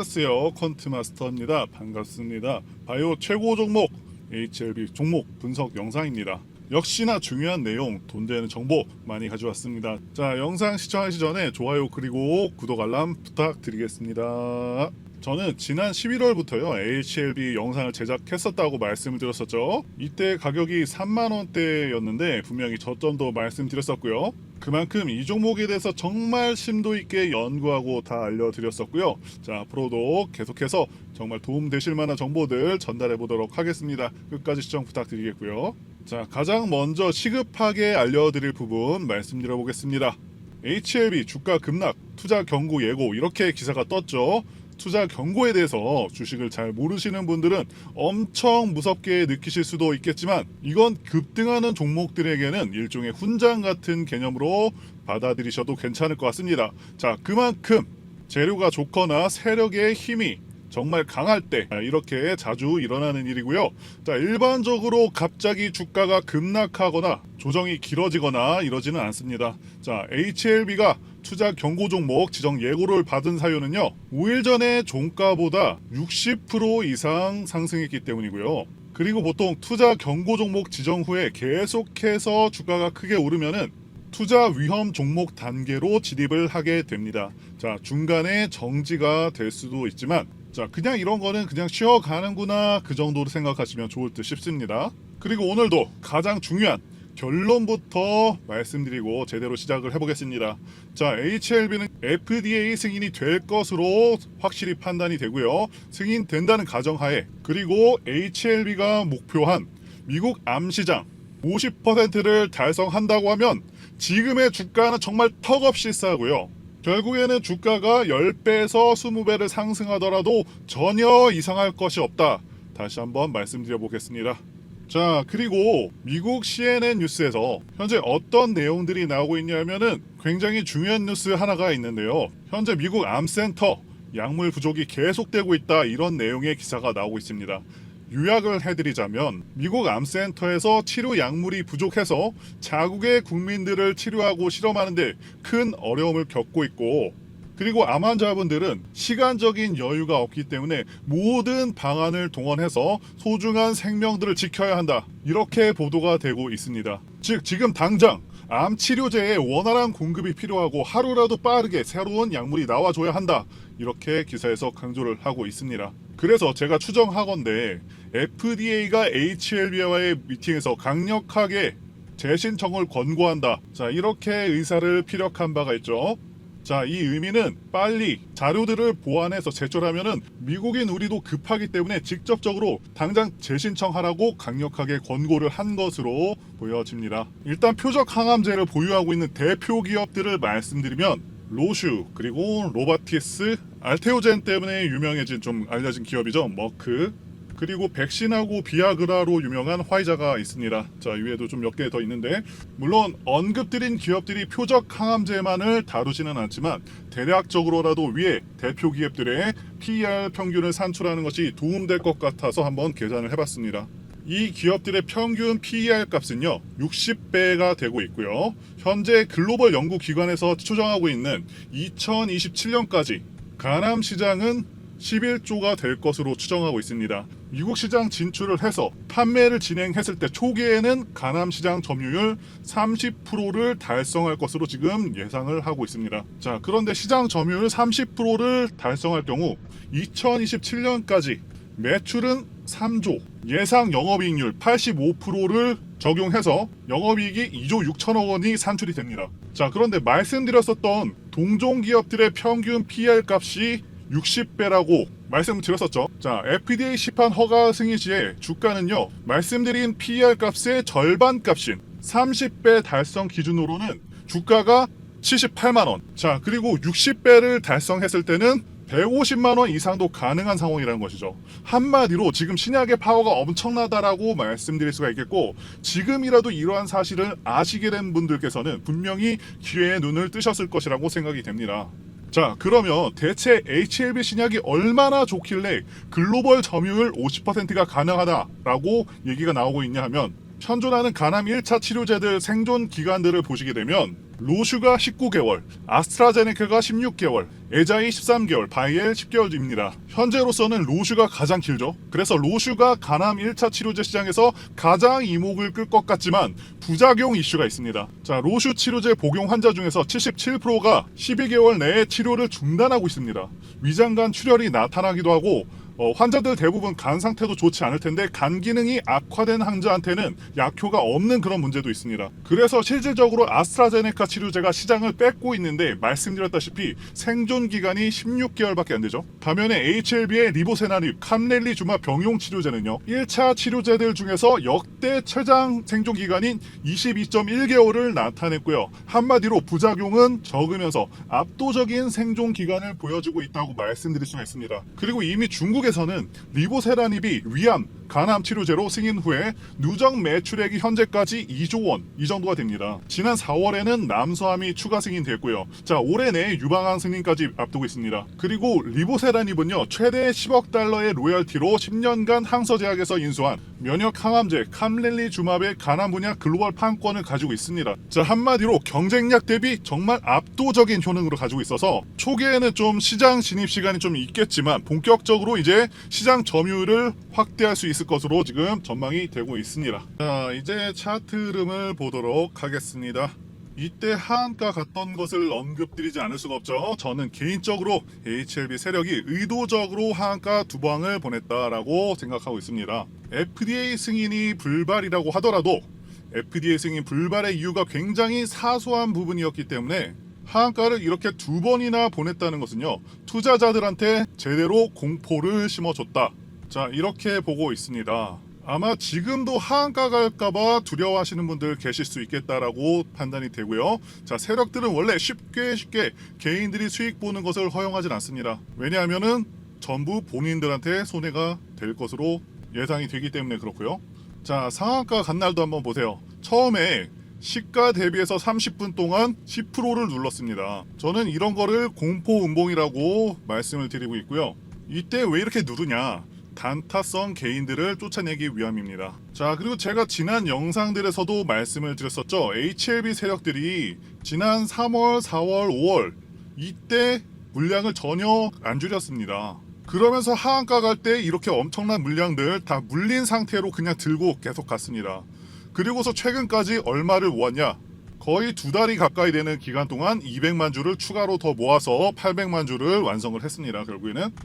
안녕하세요. 퀀트마스터입니다. 반갑습니다. 바이오 최고 종목 HLB 종목 분석 영상입니다. 역시나 중요한 내용, 돈 되는 정보 많이 가져왔습니다. 자, 영상 시청하시기 전에 좋아요 그리고 구독 알람 부탁드리겠습니다. 저는 지난 11월부터요 HLB 영상을 제작했었다고 말씀을 드렸었죠. 이때 가격이 3만원대였는데 분명히 저점도 말씀드렸었고요. 그만큼 이 종목에 대해서 정말 심도 있게 연구하고 다 알려드렸었고요. 자, 앞으로도 계속해서 정말 도움되실 만한 정보들 전달해 보도록 하겠습니다. 끝까지 시청 부탁드리겠고요. 자, 가장 먼저 시급하게 알려드릴 부분 말씀드려 보겠습니다. HLB 주가 급락, 투자 경고 예고, 이렇게 기사가 떴죠. 투자 경고에 대해서 주식을 잘 모르시는 분들은 엄청 무섭게 느끼실 수도 있겠지만 이건 급등하는 종목들에게는 일종의 훈장 같은 개념으로 받아들이셔도 괜찮을 것 같습니다. 자, 그만큼 재료가 좋거나 세력의 힘이 정말 강할 때 이렇게 자주 일어나는 일이고요. 자, 일반적으로 갑자기 주가가 급락하거나 조정이 길어지거나 이러지는 않습니다. 자, HLB가 투자 경고 종목 지정 예고를 받은 사유는요, 5일 전에 종가보다 60% 이상 상승했기 때문이고요. 그리고 보통 투자 경고 종목 지정 후에 계속해서 주가가 크게 오르면은 투자 위험 종목 단계로 진입을 하게 됩니다. 자, 중간에 정지가 될 수도 있지만 자, 그냥 이런 거는 그냥 쉬어가는구나, 그 정도로 생각하시면 좋을 듯 싶습니다. 그리고 오늘도 가장 중요한 결론부터 말씀드리고 제대로 시작을 해보겠습니다. 자, HLB는 FDA 승인이 될 것으로 확실히 판단이 되고요. 승인된다는 가정하에, 그리고 HLB가 목표한 미국 암 시장 50%를 달성한다고 하면 지금의 주가는 정말 턱없이 싸고요. 결국에는 주가가 10배에서 20배를 상승하더라도 전혀 이상할 것이 없다. 다시 한번 말씀드려 보겠습니다. 자, 그리고 미국 CNN 뉴스에서 현재 어떤 내용들이 나오고 있냐면은 굉장히 중요한 뉴스 하나가 있는데요. 현재 미국 암센터 약물 부족이 계속되고 있다, 이런 내용의 기사가 나오고 있습니다. 요약을 해드리자면 미국 암센터에서 치료 약물이 부족해서 자국의 국민들을 치료하고 실험하는데 큰 어려움을 겪고 있고, 그리고 암 환자분들은 시간적인 여유가 없기 때문에 모든 방안을 동원해서 소중한 생명들을 지켜야 한다, 이렇게 보도가 되고 있습니다. 즉, 지금 당장 암 치료제의 원활한 공급이 필요하고 하루라도 빠르게 새로운 약물이 나와줘야 한다, 이렇게 기사에서 강조를 하고 있습니다. 그래서 제가 추정하건대 FDA가 HLB와의 미팅에서 강력하게 재신청을 권고한다, 자, 이렇게 의사를 피력한 바가 있죠. 자, 이 의미는 빨리 자료들을 보완해서 제출하면은 미국인 우리도 급하기 때문에 직접적으로 당장 재신청하라고 강력하게 권고를 한 것으로 보여집니다. 일단 표적 항암제를 보유하고 있는 대표 기업들을 말씀드리면 로슈, 그리고 로바티스, 알테오젠 때문에 유명해진, 좀 알려진 기업이죠. 머크, 그리고 백신하고 비아그라로 유명한 화이자가 있습니다. 자, 위에도 좀 몇 개 더 있는데, 물론 언급드린 기업들이 표적 항암제만을 다루지는 않지만 대략적으로라도 위에 대표 기업들의 PER 평균을 산출하는 것이 도움될 것 같아서 한번 계산을 해봤습니다. 이 기업들의 평균 PER 값은요 60배가 되고 있고요. 현재 글로벌 연구기관에서 추정하고 있는 2027년까지 간암 시장은 11조가 될 것으로 추정하고 있습니다. 미국 시장 진출을 해서 판매를 진행했을 때 초기에는 간암 시장 점유율 30%를 달성할 것으로 지금 예상을 하고 있습니다. 자, 그런데 시장 점유율 30%를 달성할 경우 2027년까지 매출은 3조, 예상 영업이익률 85%를 적용해서 영업이익이 2조 6천억 원이 산출이 됩니다. 자, 그런데 말씀드렸었던 동종 기업들의 평균 PER 값이 60배라고 말씀드렸었죠. 자, FDA 시판 허가 승인 시에 주가는요, 말씀드린 PER 값의 절반 값인 30배 달성 기준으로는 주가가 78만원. 자, 그리고 60배를 달성했을 때는 150만원 이상도 가능한 상황이라는 것이죠. 한마디로 지금 신약의 파워가 엄청나다라고 말씀드릴 수가 있겠고, 지금이라도 이러한 사실을 아시게 된 분들께서는 분명히 귀에 눈을 뜨셨을 것이라고 생각이 됩니다. 자, 그러면 대체 HLB 신약이 얼마나 좋길래 글로벌 점유율 50%가 가능하다라고 얘기가 나오고 있냐 하면, 현존하는 간암 1차 치료제들 생존 기간들을 보시게 되면 로슈가 19개월, 아스트라제네카가 16개월, 에자이 13개월, 바이엘 10개월입니다. 현재로서는 로슈가 가장 길죠. 그래서 로슈가 간암 1차 치료제 시장에서 가장 이목을 끌 것 같지만 부작용 이슈가 있습니다. 자, 로슈 치료제 복용 환자 중에서 77%가 12개월 내에 치료를 중단하고 있습니다. 위장간 출혈이 나타나기도 하고 환자들 대부분 간 상태도 좋지 않을 텐데 간 기능이 악화된 환자한테는 약효가 없는 그런 문제도 있습니다. 그래서 실질적으로 아스트라제네카 치료제가 시장을 뺏고 있는데 말씀드렸다시피 생존 기간이 16개월밖에 안 되죠. 반면에 HLB의 리보세나립, 캄렐리주마 병용 치료제는요, 1차 치료제들 중에서 역대 최장 생존 기간인 22.1개월을 나타냈고요. 한마디로 부작용은 적으면서 압도적인 생존 기간을 보여주고 있다고 말씀드릴 수가 있습니다. 그리고 이미 중국에서는 리보세라닙이 위암, 간암 치료제로 승인 후에 누적 매출액이 현재까지 2조 원 이 정도가 됩니다. 지난 4월에는 남서암이 추가 승인됐고요. 자, 올해 내에 유방암 승인까지 앞두고 있습니다. 그리고 리보세라닙은요, 최대 10억 달러의 로열티로 10년간 항서제약에서 인수한 면역 항암제 캄렐리주마베 간암 분야 글로벌 판권을 가지고 있습니다. 자, 한마디로 경쟁력 대비 정말 압도적인 효능으로 가지고 있어서 초기에는 좀 시장 진입 시간이 좀 있겠지만 본격적으로 이제 시장 점유율을 확대할 수 있을 것으로 지금 전망이 되고 있습니다. 자, 이제 차트 흐름을 보도록 하겠습니다. 이때 하한가 갔던 것을 언급드리지 않을 수가 없죠. 저는 개인적으로 HLB 세력이 의도적으로 하한가 두 방을 보냈다라고 생각하고 있습니다. FDA 승인이 불발이라고 하더라도 FDA 승인 불발의 이유가 굉장히 사소한 부분이었기 때문에 하한가를 이렇게 두 번이나 보냈다는 것은요, 투자자들한테 제대로 공포를 심어줬다. 자, 이렇게 보고 있습니다. 아마 지금도 하한가 갈까봐 두려워하시는 분들 계실 수 있겠다라고 판단이 되고요. 자, 세력들은 원래 쉽게 개인들이 수익 보는 것을 허용하진 않습니다. 왜냐하면은 전부 본인들한테 손해가 될 것으로 예상이 되기 때문에 그렇고요. 자, 상한가 간 날도 한번 보세요. 처음에 시가 대비해서 30분 동안 10%를 눌렀습니다. 저는 이런 거를 공포 음봉이라고 말씀을 드리고 있고요. 이때 왜 이렇게 누르냐? 단타성 개인들을 쫓아내기 위함입니다. 자, 그리고 제가 지난 영상들에서도 말씀을 드렸었죠. HLB 세력들이 지난 3월, 4월, 5월 이때 물량을 전혀 안 줄였습니다. 그러면서 하한가 갈 때 이렇게 엄청난 물량들 다 물린 상태로 그냥 들고 계속 갔습니다. 그리고서 최근까지 얼마를 모았냐? 거의 두 달이 가까이 되는 기간 동안 200만 주를 추가로 더 모아서 800만 주를 완성을 했습니다.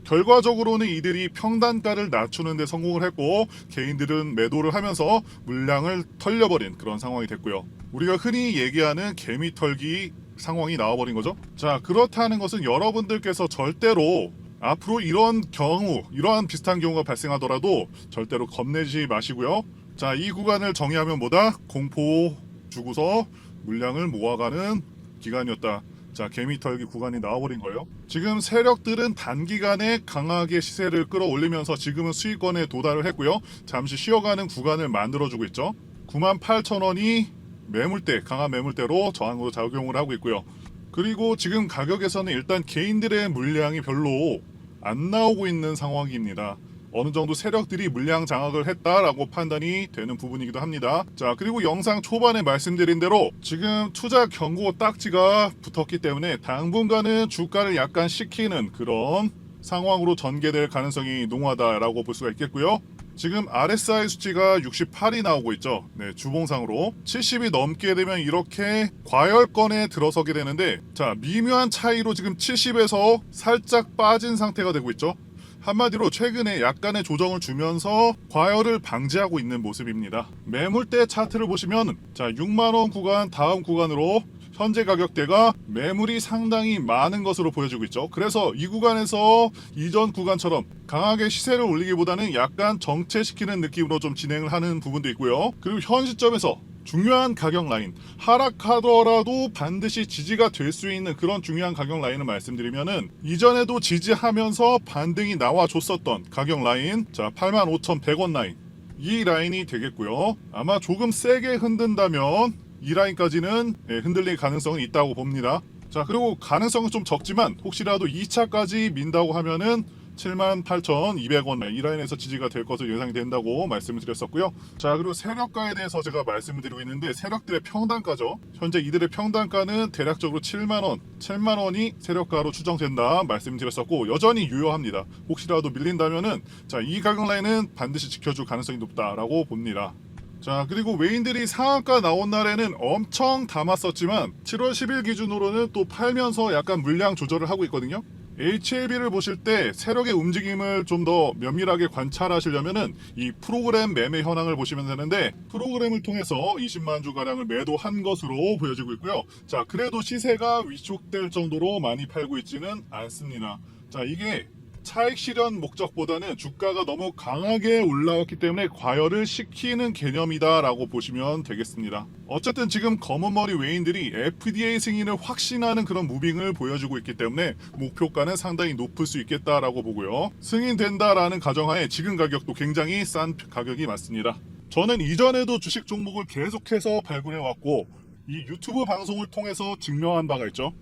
결과적으로는 이들이 평단가를 낮추는 데 성공을 했고 개인들은 매도를 하면서 물량을 털려버린 그런 상황이 됐고요. 우리가 흔히 얘기하는 개미 털기 상황이 나와버린 거죠. 자, 그렇다는 것은 여러분들께서 절대로 앞으로 이러한 비슷한 경우가 발생하더라도 절대로 겁내지 마시고요. 자, 이 구간을 정의하면 뭐다? 공포 주고서 물량을 모아가는 기간이었다. 자, 개미털기 구간이 나와버린 거예요. 지금 세력들은 단기간에 강하게 시세를 끌어올리면서 지금은 수익권에 도달을 했고요. 잠시 쉬어가는 구간을 만들어주고 있죠. 98,000원이 매물대, 강한 매물대로 저항으로 작용을 하고 있고요. 그리고 지금 가격에서는 일단 개인들의 물량이 별로 안 나오고 있는 상황입니다. 어느 정도 세력들이 물량 장악을 했다라고 판단이 되는 부분이기도 합니다. 자, 그리고 영상 초반에 말씀드린 대로 지금 투자 경고 딱지가 붙었기 때문에 당분간은 주가를 약간 식히는 그런 상황으로 전개될 가능성이 농후하다라고 볼 수가 있겠고요. 지금 RSI 수치가 68이 나오고 있죠. 네, 주봉상으로 70이 넘게 되면 이렇게 과열권에 들어서게 되는데, 자, 미묘한 차이로 지금 70에서 살짝 빠진 상태가 되고 있죠. 한마디로 최근에 약간의 조정을 주면서 과열을 방지하고 있는 모습입니다. 매물대 차트를 보시면, 자, 6만원 구간 다음 구간으로 현재 가격대가 매물이 상당히 많은 것으로 보여지고 있죠. 그래서 이 구간에서 이전 구간처럼 강하게 시세를 올리기보다는 약간 정체시키는 느낌으로 좀 진행을 하는 부분도 있고요. 그리고 현 시점에서 중요한 가격 라인, 하락하더라도 반드시 지지가 될 수 있는 그런 중요한 가격 라인을 말씀드리면은, 이전에도 지지하면서 반등이 나와줬었던 가격 라인, 자, 85,100원 라인, 이 라인이 되겠고요. 아마 조금 세게 흔든다면 이 라인까지는 흔들릴 가능성은 있다고 봅니다. 자, 그리고 가능성은 좀 적지만 혹시라도 2차까지 민다고 하면은 78,200원 이 라인에서 지지가 될 것으로 예상이 된다고 말씀을 드렸었고요. 자, 그리고 세력가에 대해서 제가 말씀을 드리고 있는데 세력들의 평단가죠. 현재 이들의 평단가는 대략적으로 7만원이 세력가로 추정된다 말씀드렸었고 여전히 유효합니다. 혹시라도 밀린다면은 자, 이 가격 라인은 반드시 지켜줄 가능성이 높다라고 봅니다. 자, 그리고 외인들이 상한가 나온 날에는 엄청 담았었지만 7월 10일 기준으로는 또 팔면서 약간 물량 조절을 하고 있거든요. HLB를 보실 때 세력의 움직임을 좀 더 면밀하게 관찰하시려면은 이 프로그램 매매 현황을 보시면 되는데 프로그램을 통해서 20만 주 가량을 매도한 것으로 보여지고 있고요. 자, 그래도 시세가 위축될 정도로 많이 팔고 있지는 않습니다. 자, 이게 차익 실현 목적보다는 주가가 너무 강하게 올라왔기 때문에 과열을 시키는 개념이다라고 보시면 되겠습니다. 어쨌든 지금 검은머리 외인들이 FDA 승인을 확신하는 그런 무빙을 보여주고 있기 때문에 목표가는 상당히 높을 수 있겠다라고 보고요. 승인된다라는 가정하에 지금 가격도 굉장히 싼 가격이 맞습니다. 저는 이전에도 주식 종목을 계속해서 발굴해왔고 이 유튜브 방송을 통해서 증명한 바가 있죠.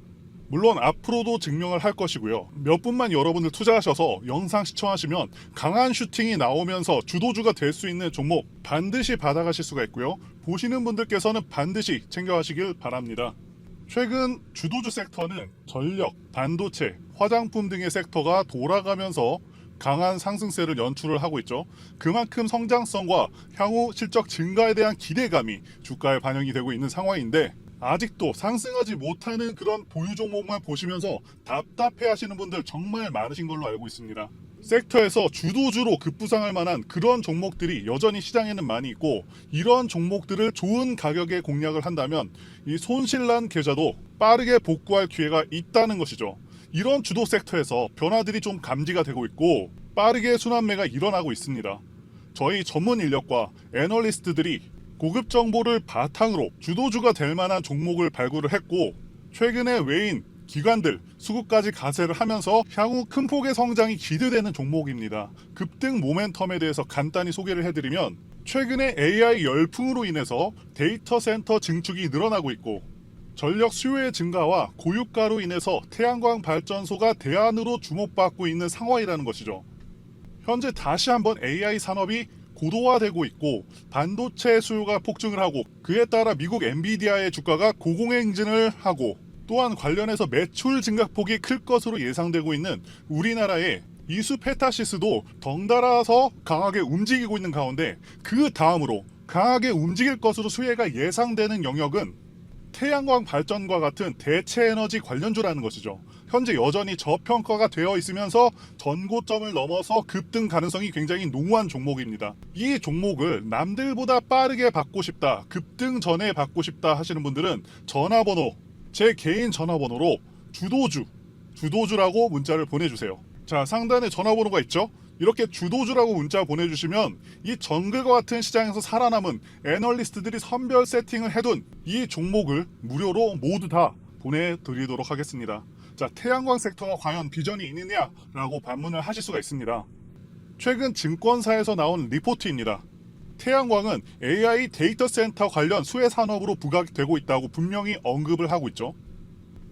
물론 앞으로도 증명을 할 것이고요. 몇 분만 여러분들 투자하셔서 영상 시청하시면 강한 슈팅이 나오면서 주도주가 될 수 있는 종목 반드시 받아가실 수가 있고요. 보시는 분들께서는 반드시 챙겨가시길 바랍니다. 최근 주도주 섹터는 전력, 반도체, 화장품 등의 섹터가 돌아가면서 강한 상승세를 연출을 하고 있죠. 그만큼 성장성과 향후 실적 증가에 대한 기대감이 주가에 반영이 되고 있는 상황인데 아직도 상승하지 못하는 그런 보유 종목만 보시면서 답답해 하시는 분들 정말 많으신 걸로 알고 있습니다. 섹터에서 주도주로 급부상할 만한 그런 종목들이 여전히 시장에는 많이 있고 이런 종목들을 좋은 가격에 공략을 한다면 이 손실난 계좌도 빠르게 복구할 기회가 있다는 것이죠. 이런 주도 섹터에서 변화들이 좀 감지가 되고 있고 빠르게 순환매가 일어나고 있습니다. 저희 전문 인력과 애널리스트들이 고급 정보를 바탕으로 주도주가 될 만한 종목을 발굴을 했고 최근에 외인, 기관들, 수급까지 가세를 하면서 향후 큰 폭의 성장이 기대되는 종목입니다. 급등 모멘텀에 대해서 간단히 소개를 해드리면 최근에 AI 열풍으로 인해서 데이터 센터 증축이 늘어나고 있고 전력 수요의 증가와 고유가로 인해서 태양광 발전소가 대안으로 주목받고 있는 상황이라는 것이죠. 현재 다시 한번 AI 산업이 고도화되고 있고 반도체 수요가 폭증을 하고 그에 따라 미국 엔비디아의 주가가 고공행진을 하고 또한 관련해서 매출 증가폭이 클 것으로 예상되고 있는 우리나라의 이수 페타시스도 덩달아서 강하게 움직이고 있는 가운데 그 다음으로 강하게 움직일 것으로 수혜가 예상되는 영역은 태양광 발전과 같은 대체 에너지 관련주라는 것이죠. 현재 여전히 저평가가 되어 있으면서 전고점을 넘어서 급등 가능성이 굉장히 농후한 종목입니다. 이 종목을 남들보다 빠르게 받고 싶다, 급등 전에 받고 싶다 하시는 분들은 전화번호, 제 개인 전화번호로 주도주라고 문자를 보내주세요. 자, 상단에 전화번호가 있죠? 이렇게 주도주라고 문자 보내주시면 이 정글과 같은 시장에서 살아남은 애널리스트들이 선별 세팅을 해둔 이 종목을 무료로 모두 다 보내드리도록 하겠습니다. 자, 태양광 섹터가 과연 비전이 있느냐라고 반문을 하실 수가 있습니다. 최근 증권사에서 나온 리포트입니다. 태양광은 AI 데이터 센터 관련 수혜 산업으로 부각되고 있다고 분명히 언급을 하고 있죠.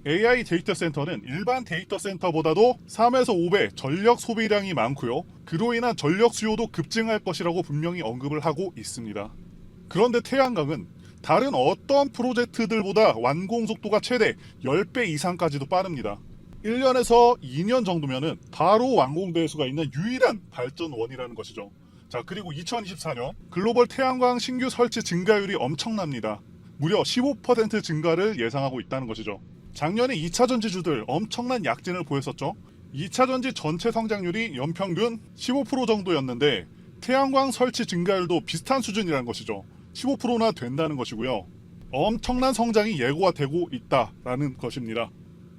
AI 데이터 센터는 일반 데이터 센터보다도 3에서 5배 전력 소비량이 많고요. 그로 인한 전력 수요도 급증할 것이라고 분명히 언급을 하고 있습니다. 그런데 태양광은 다른 어떤 프로젝트들보다 완공 속도가 최대 10배 이상까지도 빠릅니다. 1년에서 2년 정도면은 바로 완공될 수가 있는 유일한 발전원이라는 것이죠. 자, 그리고 2024년 글로벌 태양광 신규 설치 증가율이 엄청납니다. 무려 15% 증가를 예상하고 있다는 것이죠. 작년에 2차전지주들 엄청난 약진을 보였었죠. 2차전지 전체 성장률이 연평균 15% 정도였는데 태양광 설치 증가율도 비슷한 수준이라는 것이죠. 15%나 된다는 것이고요. 엄청난 성장이 예고가 되고 있다라는 것입니다.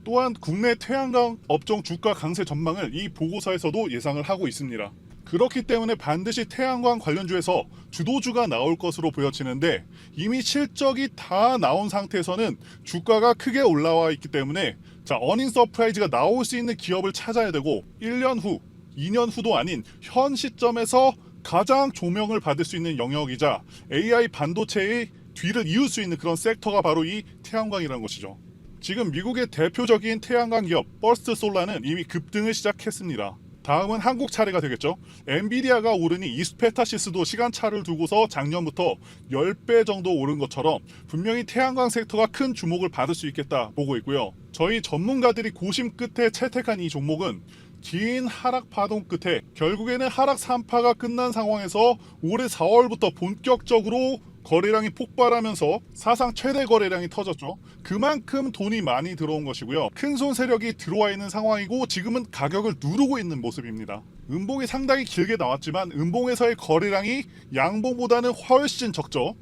또한 국내 태양광 업종 주가 강세 전망을 이 보고서에서도 예상을 하고 있습니다. 그렇기 때문에 반드시 태양광 관련주에서 주도주가 나올 것으로 보여지는데 이미 실적이 다 나온 상태에서는 주가가 크게 올라와 있기 때문에 자, 어닝 서프라이즈가 나올 수 있는 기업을 찾아야 되고 1년 후, 2년 후도 아닌 현 시점에서 가장 조명을 받을 수 있는 영역이자 AI 반도체의 뒤를 이을 수 있는 그런 섹터가 바로 이 태양광이라는 것이죠. 지금 미국의 대표적인 태양광 기업 버스트 솔라는 이미 급등을 시작했습니다. 다음은 한국 차례가 되겠죠. 엔비디아가 오르니 이스페타시스도 시간차를 두고서 작년부터 10배 정도 오른 것처럼 분명히 태양광 섹터가 큰 주목을 받을 수 있겠다 보고 있고요. 저희 전문가들이 고심 끝에 채택한 이 종목은 긴 하락 파동 끝에 결국에는 하락 3파가 끝난 상황에서 올해 4월부터 본격적으로 거래량이 폭발하면서 사상 최대 거래량이 터졌죠. 그만큼 돈이 많이 들어온 것이고요. 큰손 세력이 들어와 있는 상황이고 지금은 가격을 누르고 있는 모습입니다. 음봉이 상당히 길게 나왔지만 음봉에서의 거래량이 양봉보다는 훨씬 적죠.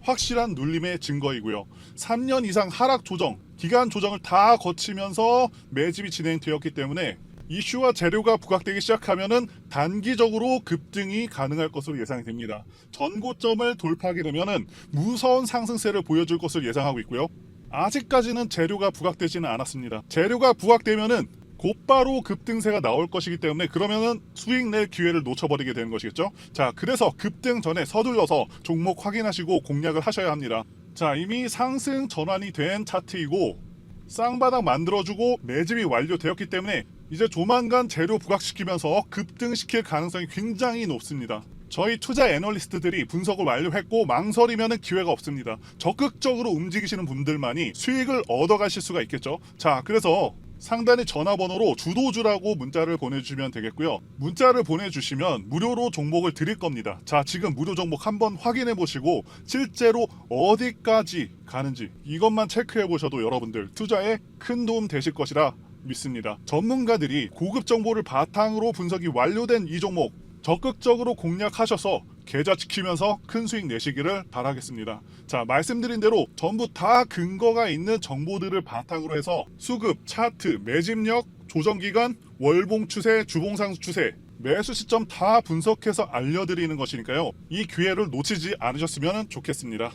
확실한 눌림의 증거이고요. 3년 이상 하락 조정, 기간 조정을 다 거치면서 매집이 진행되었기 때문에 이슈와 재료가 부각되기 시작하면은 단기적으로 급등이 가능할 것으로 예상이 됩니다. 전고점을 돌파하게 되면은 무서운 상승세를 보여줄 것을 예상하고 있고요. 아직까지는 재료가 부각되지는 않았습니다. 재료가 부각되면은 곧바로 급등세가 나올 것이기 때문에 그러면은 수익 낼 기회를 놓쳐버리게 되는 것이겠죠. 자, 그래서 급등 전에 서둘러서 종목 확인하시고 공략을 하셔야 합니다. 자, 이미 상승 전환이 된 차트이고 쌍바닥 만들어주고 매집이 완료되었기 때문에 이제 조만간 재료 부각시키면서 급등시킬 가능성이 굉장히 높습니다. 저희 투자 애널리스트들이 분석을 완료했고 망설이면 기회가 없습니다. 적극적으로 움직이시는 분들만이 수익을 얻어가실 수가 있겠죠. 자, 그래서 상단의 전화번호로 주도주라고 문자를 보내주시면 되겠고요. 문자를 보내주시면 무료로 종목을 드릴 겁니다. 자, 지금 무료 종목 한번 확인해 보시고 실제로 어디까지 가는지 이것만 체크해 보셔도 여러분들 투자에 큰 도움 되실 것이라 믿습니다. 전문가들이 고급 정보를 바탕으로 분석이 완료된 이 종목 적극적으로 공략하셔서 계좌 지키면서 큰 수익 내시기를 바라겠습니다. 자, 말씀드린 대로 전부 다 근거가 있는 정보들을 바탕으로 해서 수급, 차트, 매집력, 조정기간, 월봉 추세, 주봉상승 추세 매수 시점 다 분석해서 알려드리는 것이니까요. 이 기회를 놓치지 않으셨으면 좋겠습니다.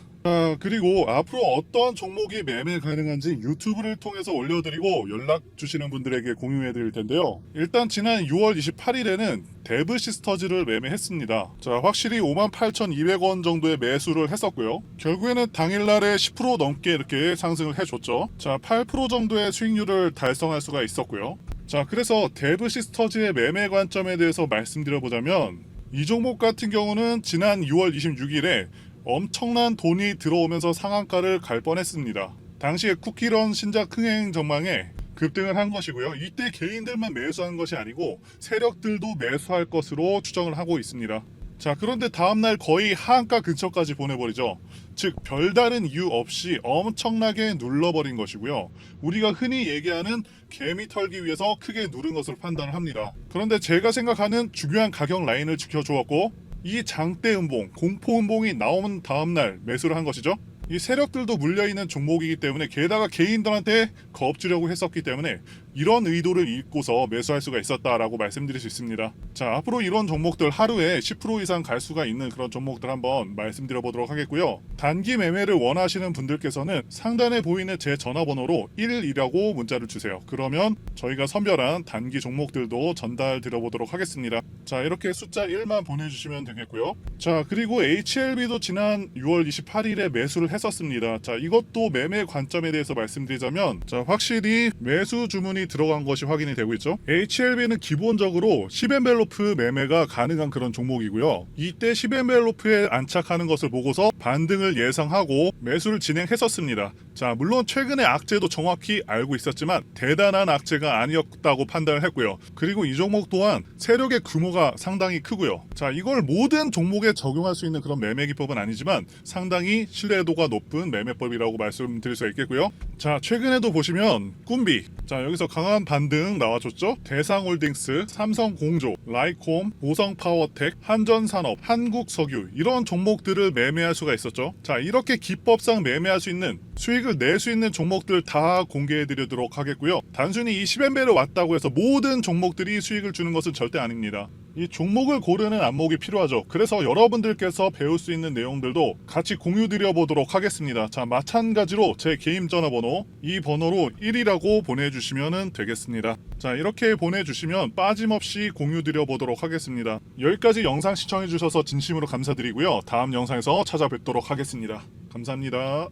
그리고 앞으로 어떤 종목이 매매 가능한지 유튜브를 통해서 올려드리고 연락 주시는 분들에게 공유해 드릴 텐데요. 일단 지난 6월 28일에는 데브시스터즈를 매매했습니다. 자, 확실히 58,200원 정도의 매수를 했었고요. 결국에는 당일날에 10% 넘게 이렇게 상승을 해줬죠. 자, 8% 정도의 수익률을 달성할 수가 있었고요. 자, 그래서 데브시스터즈의 매매 관점에 대해서 말씀드려보자면 이 종목 같은 경우는 지난 6월 26일에 엄청난 돈이 들어오면서 상한가를 갈 뻔했습니다. 당시에 쿠키런 신작 흥행 전망에 급등을 한 것이고요. 이때 개인들만 매수한 것이 아니고 세력들도 매수할 것으로 추정을 하고 있습니다. 자, 그런데 다음날 거의 하한가 근처까지 보내버리죠. 즉 별다른 이유 없이 엄청나게 눌러버린 것이고요. 우리가 흔히 얘기하는 개미 털기 위해서 크게 누른 것으로 판단을 합니다. 그런데 제가 생각하는 중요한 가격 라인을 지켜주었고 이 장대 음봉, 공포 음봉이 나온 다음날 매수를 한 것이죠. 이 세력들도 물려있는 종목이기 때문에 게다가 개인들한테 겁주려고 했었기 때문에 이런 의도를 읽고서 매수할 수가 있었다라고 말씀드릴 수 있습니다. 자, 앞으로 이런 종목들 하루에 10% 이상 갈 수가 있는 그런 종목들 한번 말씀드려 보도록 하겠고요. 단기 매매를 원하시는 분들께서는 상단에 보이는 제 전화번호로 1이라고 문자를 주세요. 그러면 저희가 선별한 단기 종목들도 전달 드려보도록 하겠습니다. 자, 이렇게 숫자 1만 보내주시면 되겠고요. 자, 그리고 HLB도 지난 6월 28일에 매수를 했었습니다. 자, 이것도 매매 관점에 대해서 말씀드리자면 자, 확실히 매수 주문이 들어간 것이 확인이 되고 있죠. HLB는 기본적으로 10엔벨로프 매매가 가능한 그런 종목이고요. 이때 10엔벨로프에 안착하는 것을 보고서 반등을 예상하고 매수를 진행했었습니다. 자, 물론 최근에 악재도 정확히 알고 있었지만 대단한 악재가 아니었다고 판단을 했고요. 그리고 이 종목 또한 세력의 규모가 상당히 크고요. 자, 이걸 모든 종목에 적용할 수 있는 그런 매매 기법은 아니지만 상당히 신뢰도가 높은 매매법이라고 말씀드릴 수 있겠고요. 자, 최근에도 보시면 꿈비, 자, 여기서 강한 반등 나와줬죠. 대상홀딩스, 삼성공조, 라이콤, 보성파워텍, 한전산업, 한국석유 이런 종목들을 매매할 수가 있었죠. 자, 이렇게 기법상 매매할 수 있는 수익을 낼 수 있는 종목들 다 공개해 드리도록 하겠고요. 단순히 이 10엔벨을 왔다고 해서 모든 종목들이 수익을 주는 것은 절대 아닙니다. 이 종목을 고르는 안목이 필요하죠. 그래서 여러분들께서 배울 수 있는 내용들도 같이 공유 드려보도록 하겠습니다. 자, 마찬가지로 제 개인 전화번호 이 번호로 1이라고 보내주시면 되겠습니다. 자, 이렇게 보내주시면 빠짐없이 공유 드려보도록 하겠습니다. 여기까지 영상 시청해주셔서 진심으로 감사드리고요. 다음 영상에서 찾아뵙도록 하겠습니다. 감사합니다.